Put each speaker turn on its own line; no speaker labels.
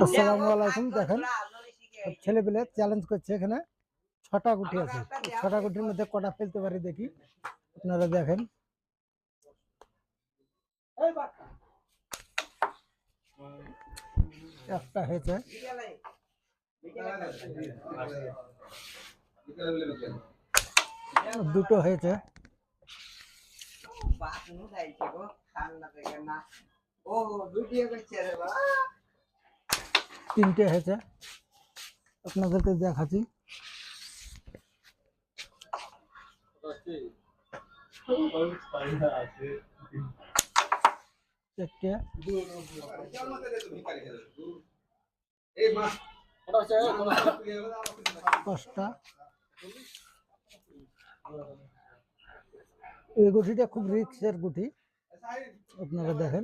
আসসালামু আলাইকুম। দেখেন ছেলে পেলে চ্যালেঞ্জ করছে, এখানে 6টা গুটি আছে। 6টা গুটির মধ্যে কটা ফেলতে পারি দেখি, আপনারা দেখেন। একটা হয়েছে, দুটো হয়েছে, তিনটে হয়েছে। আপনাদেরকে দেখাচ্ছি, চারটে, 5টা। এই গুটিটা খুব রিস্কের গুটি, আপনারা দেখেন।